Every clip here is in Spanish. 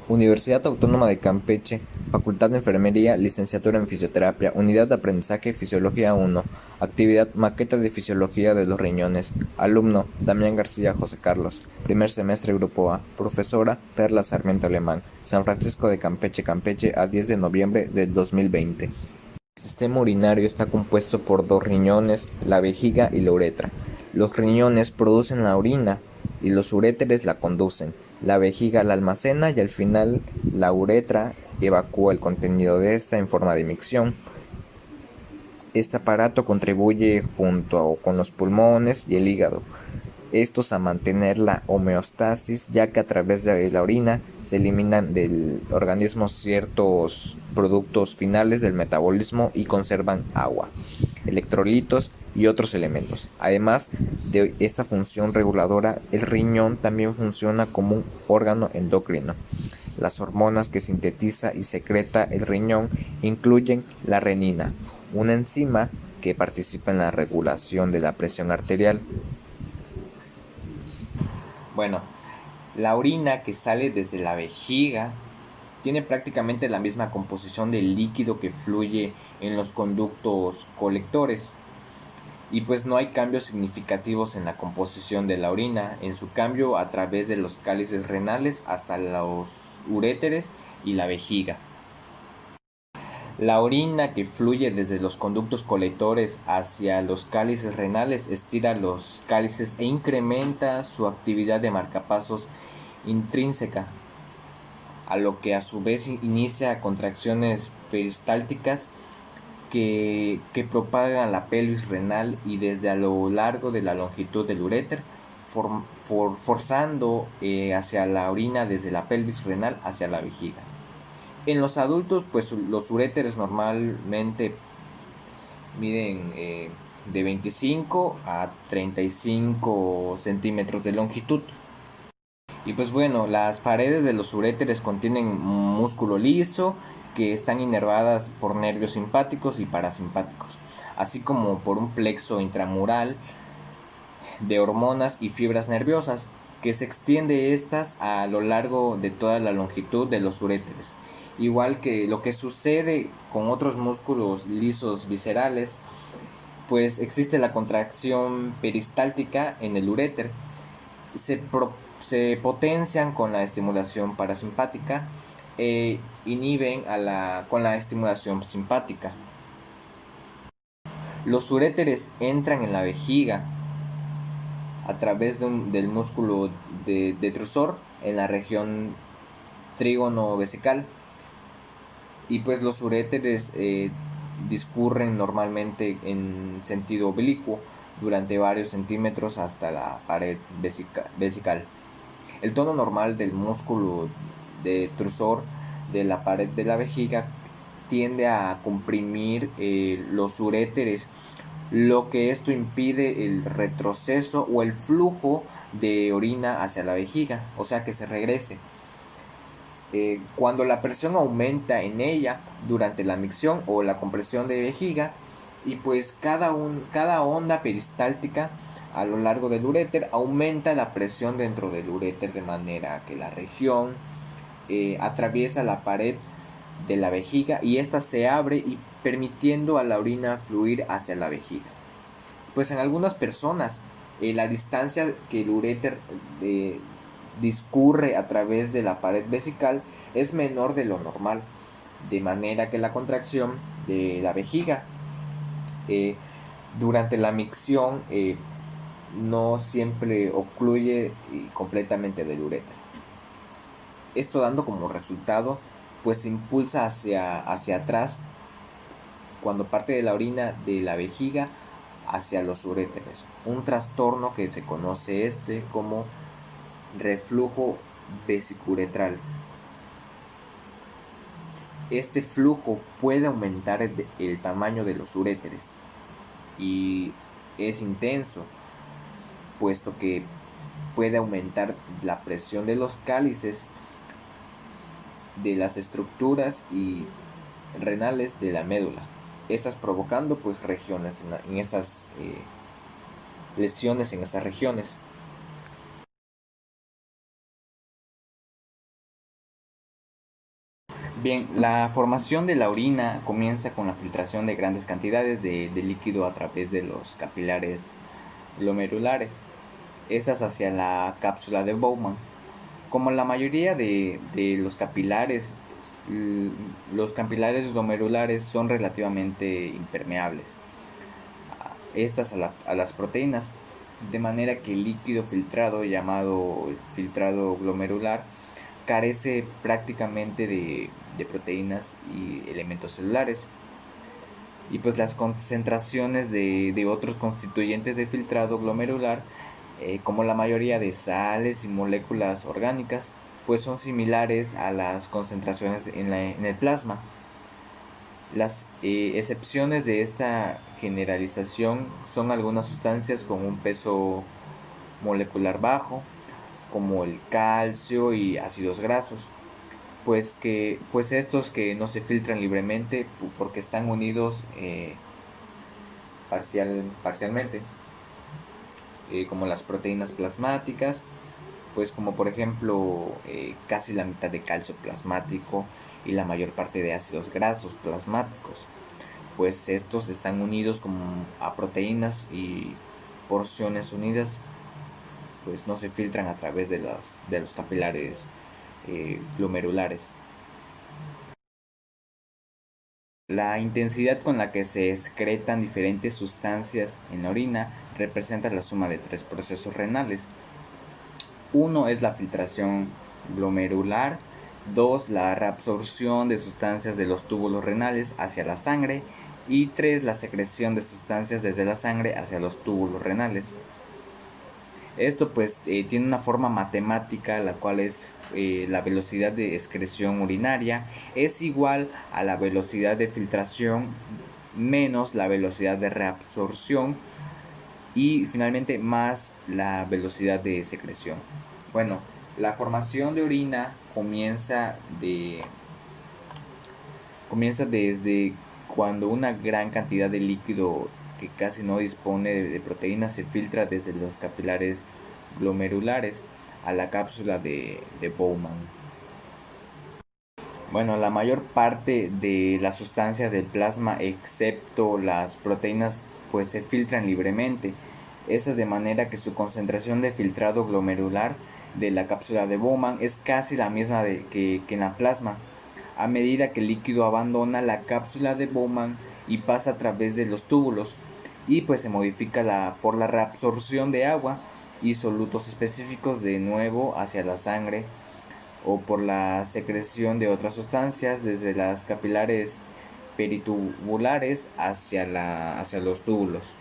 Universidad Autónoma de Campeche, Facultad de Enfermería, Licenciatura en Fisioterapia, Unidad de Aprendizaje Fisiología 1, Actividad Maqueta de Fisiología de los Riñones, Alumno, Damián García José Carlos, Primer semestre Grupo A, Profesora, Perla Sarmiento Alemán, San Francisco de Campeche, Campeche, a 10 de noviembre del 2020. El sistema urinario está compuesto por dos riñones, la vejiga y la uretra. Los riñones producen la orina y los uréteres la conducen. La vejiga la almacena y al final la uretra evacúa el contenido de esta en forma de micción. Este aparato contribuye junto con los pulmones y el hígado, estos a mantener la homeostasis, ya que a través de la orina se eliminan del organismo ciertos productos finales del metabolismo y conservan agua, electrolitos y otros elementos. Además de esta función reguladora, el riñón también funciona como un órgano endocrino. Las hormonas que sintetiza y secreta el riñón incluyen la renina, una enzima que participa en la regulación de la presión arterial. Bueno, la orina que sale desde la vejiga tiene prácticamente la misma composición del líquido que fluye en los conductos colectores. Y pues no hay cambios significativos en la composición de la orina, en su cambio a través de los cálices renales hasta los uréteres y la vejiga. La orina que fluye desde los conductos colectores hacia los cálices renales estira los cálices e incrementa su actividad de marcapasos intrínseca, a lo que a su vez inicia contracciones peristálticas que propagan la pelvis renal y desde a lo largo de la longitud del uréter, forzando hacia la orina desde la pelvis renal hacia la vejiga. En los adultos, pues los uréteres normalmente miden de 25 a 35 centímetros de longitud. Y pues bueno, las paredes de los uréteres contienen músculo liso que están inervadas por nervios simpáticos y parasimpáticos, así como por un plexo intramural de hormonas y fibras nerviosas que se extiende estas a lo largo de toda la longitud de los uréteres. Igual que lo que sucede con otros músculos lisos viscerales, pues existe la contracción peristáltica en el uréter. Se, se potencian con la estimulación parasimpática e inhiben con la estimulación simpática. Los uréteres entran en la vejiga a través del músculo detrusor en la región trígono vesical, y pues los uréteres discurren normalmente en sentido oblicuo durante varios centímetros hasta la pared vesical. El tono normal del músculo detrusor de la pared de la vejiga tiende a comprimir los uréteres, lo que esto impide el retroceso o el flujo de orina hacia la vejiga, o sea que se regrese. Cuando la presión aumenta en ella durante la micción o la compresión de vejiga, y pues cada onda peristáltica a lo largo del uréter aumenta la presión dentro del uréter, de manera que la región atraviesa la pared de la vejiga y ésta se abre y permitiendo a la orina fluir hacia la vejiga. Pues en algunas personas la distancia que el uréter discurre a través de la pared vesical es menor de lo normal, de manera que la contracción de la vejiga durante la micción no siempre ocluye completamente del uréter. Esto dando como resultado, pues se impulsa hacia atrás cuando parte de la orina de la vejiga hacia los uréteres, un trastorno que se conoce como reflujo vesicuretral. Este flujo puede aumentar el tamaño de los uréteres y es intenso, puesto que puede aumentar la presión de los cálices, de las estructuras y renales de la médula, estas provocando pues regiones en esas lesiones en esas regiones. Bien, la formación de la orina comienza con la filtración de grandes cantidades de líquido a través de los capilares glomerulares, estas hacia la cápsula de Bowman. Como la mayoría de los capilares glomerulares son relativamente impermeables estas a las proteínas, de manera que el líquido filtrado, llamado filtrado glomerular, carece prácticamente de proteínas y elementos celulares. Y pues las concentraciones de otros constituyentes de filtrado glomerular, como la mayoría de sales y moléculas orgánicas, pues son similares a las concentraciones en el plasma. Las excepciones de esta generalización son algunas sustancias con un peso molecular bajo, como el calcio y ácidos grasos, pues estos que no se filtran libremente porque están unidos parcialmente, como las proteínas plasmáticas, pues como por ejemplo casi la mitad de calcio plasmático y la mayor parte de ácidos grasos plasmáticos, pues estos están unidos como a proteínas y porciones unidas pues no se filtran a través de los capilares glomerulares. La intensidad con la que se excretan diferentes sustancias en la orina representa la suma de tres procesos renales. Uno es la filtración glomerular, dos la reabsorción de sustancias de los túbulos renales hacia la sangre y tres la secreción de sustancias desde la sangre hacia los túbulos renales. Esto pues tiene una forma matemática, la cual es la velocidad de excreción urinaria es igual a la velocidad de filtración menos la velocidad de reabsorción y finalmente más la velocidad de secreción. Bueno, la formación de orina comienza desde cuando una gran cantidad de líquido que casi no dispone de proteínas se filtra desde los capilares glomerulares a la cápsula de Bowman. Bueno, la mayor parte de las sustancias del plasma, excepto las proteínas, pues se filtran libremente. Estas de manera que su concentración de filtrado glomerular de la cápsula de Bowman es casi la misma que en la plasma. A medida que el líquido abandona la cápsula de Bowman y pasa a través de los túbulos, y pues se modifica por la reabsorción de agua y solutos específicos de nuevo hacia la sangre o por la secreción de otras sustancias desde las capilares peritubulares hacia los túbulos.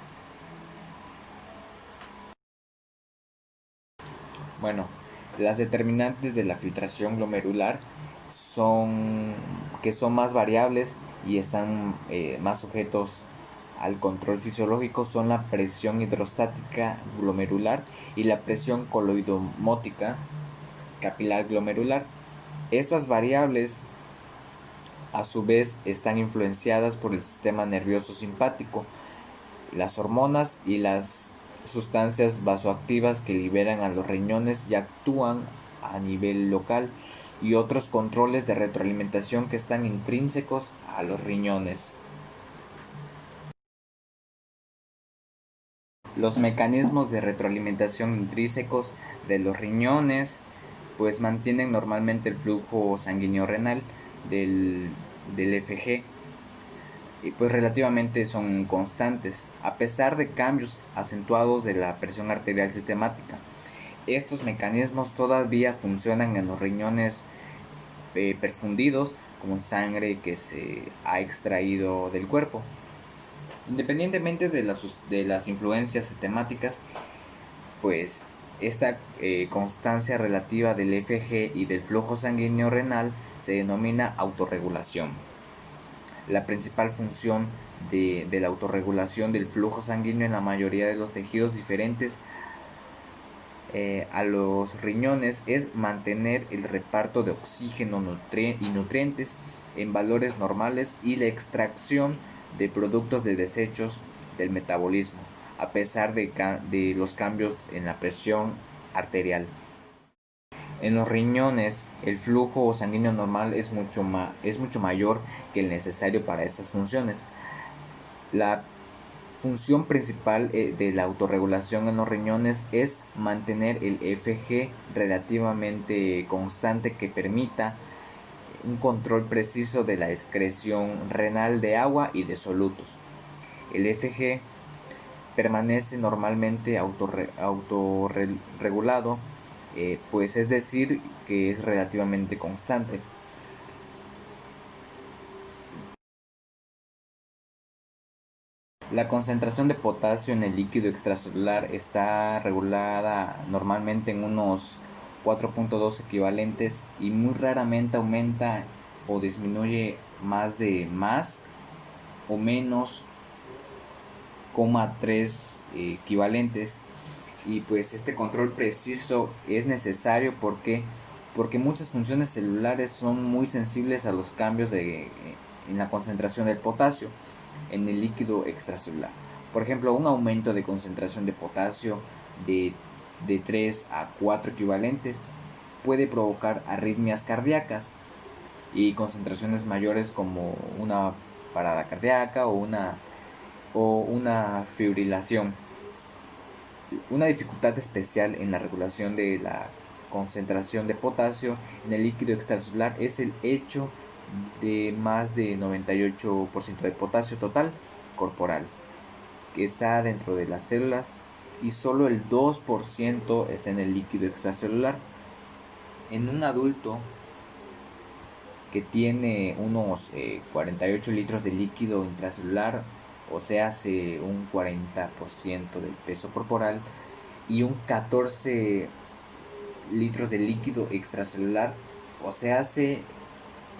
Bueno, las determinantes de la filtración glomerular son que son más variables y están más sujetos al control fisiológico son la presión hidrostática glomerular y la presión coloidomótica capilar glomerular. Estas variables a su vez están influenciadas por el sistema nervioso simpático, las hormonas y las sustancias vasoactivas que liberan a los riñones y actúan a nivel local y otros controles de retroalimentación que están intrínsecos a los riñones. Los mecanismos de retroalimentación intrínsecos de los riñones pues mantienen normalmente el flujo sanguíneo renal del, del FG y pues relativamente son constantes a pesar de cambios acentuados de la presión arterial sistemática. Estos mecanismos todavía funcionan en los riñones perfundidos como sangre que se ha extraído del cuerpo. Independientemente de las influencias sistemáticas, pues esta constancia relativa del FG y del flujo sanguíneo renal se denomina autorregulación. La principal función de la autorregulación del flujo sanguíneo en la mayoría de los tejidos diferentes a los riñones es mantener el reparto de oxígeno y nutrientes en valores normales y la extracción de productos de desechos del metabolismo, a pesar de los cambios en la presión arterial. En los riñones, el flujo sanguíneo normal es mucho mayor que el necesario para estas funciones. La función principal de la autorregulación en los riñones es mantener el FG relativamente constante que permita un control preciso de la excreción renal de agua y de solutos. El FG permanece normalmente autorregulado, pues es decir, que es relativamente constante. La concentración de potasio en el líquido extracelular está regulada normalmente en unos 4.2 equivalentes y muy raramente aumenta o disminuye más o menos 0,3 equivalentes. Y pues este control preciso es necesario porque muchas funciones celulares son muy sensibles a los cambios en la concentración del potasio en el líquido extracelular. Por ejemplo, un aumento de concentración de potasio de 3 a 4 equivalentes puede provocar arritmias cardíacas y concentraciones mayores como una parada cardíaca o una fibrilación. Una dificultad especial en la regulación de la concentración de potasio en el líquido extracelular es el hecho de más de 98% de potasio total corporal que está dentro de las células y solo el 2% está en el líquido extracelular. En un adulto que tiene unos 48 litros de líquido intracelular, o sea, hace un 40% del peso corporal, y un 14 litros de líquido extracelular, o sea, hace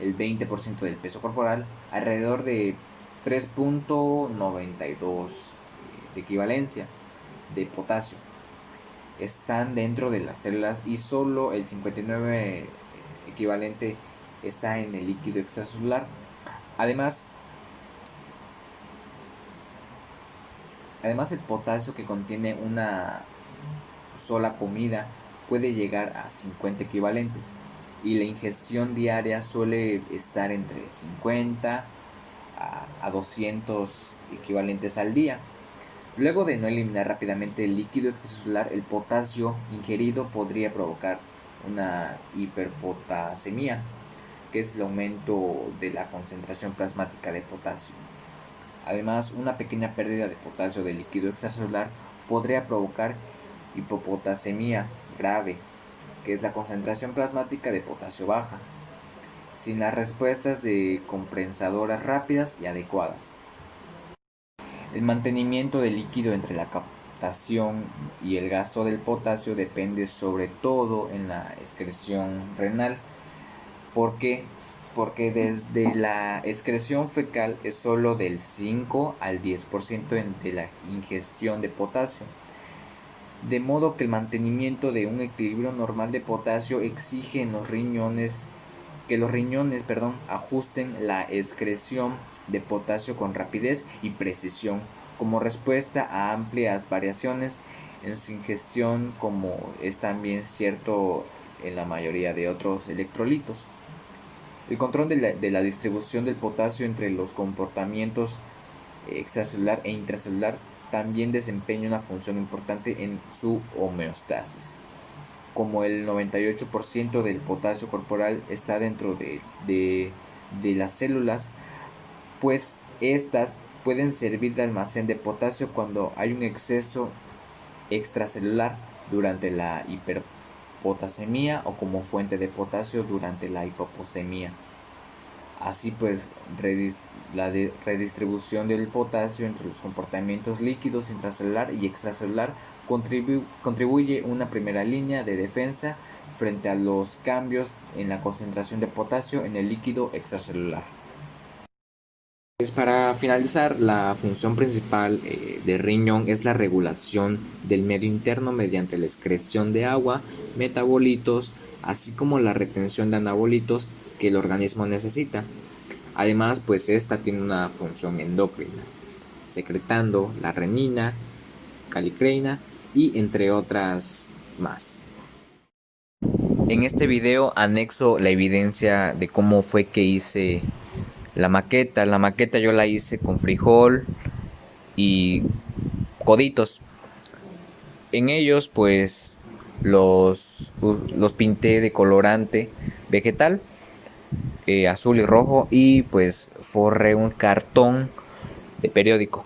el 20% del peso corporal, alrededor de 3.92 de equivalencia de potasio están dentro de las células y solo el 59 equivalente está en el líquido extracelular. Además el potasio que contiene una sola comida puede llegar a 50 equivalentes y la ingestión diaria suele estar entre 50 a 200 equivalentes al día. Luego de no eliminar rápidamente el líquido extracelular, el potasio ingerido podría provocar una hiperpotasemia, que es el aumento de la concentración plasmática de potasio. Además, una pequeña pérdida de potasio del líquido extracelular podría provocar hipopotasemia grave, que es la concentración plasmática de potasio baja, sin las respuestas de compensadoras rápidas y adecuadas. El mantenimiento del líquido entre la captación y el gasto del potasio depende sobre todo en la excreción renal. ¿Por qué? Porque desde la excreción fecal es solo del 5 al 10% de la ingestión de potasio. De modo que el mantenimiento de un equilibrio normal de potasio exige en los riñones que los riñones ajusten la excreción de potasio con rapidez y precisión como respuesta a amplias variaciones en su ingestión, como es también cierto en la mayoría de otros electrolitos. El control de la distribución del potasio entre los comportamientos extracelular e intracelular también desempeña una función importante en su homeostasis. Como el 98% del potasio corporal está dentro de las células, pues estas pueden servir de almacén de potasio cuando hay un exceso extracelular durante la hiperpotasemia o como fuente de potasio durante la hipoposemia. Así pues, la redistribución del potasio entre los comportamientos líquidos intracelular y extracelular contribuye una primera línea de defensa frente a los cambios en la concentración de potasio en el líquido extracelular. Pues para finalizar, la función principal del riñón es la regulación del medio interno mediante la excreción de agua, metabolitos, así como la retención de anabolitos que el organismo necesita. Además, pues esta tiene una función endocrina, secretando la renina, calicreina y entre otras más. En este video anexo la evidencia de cómo fue que hice la maqueta. La maqueta yo la hice con frijol y coditos. En ellos pues los pinté de colorante vegetal, azul y rojo, y pues forré un cartón de periódico.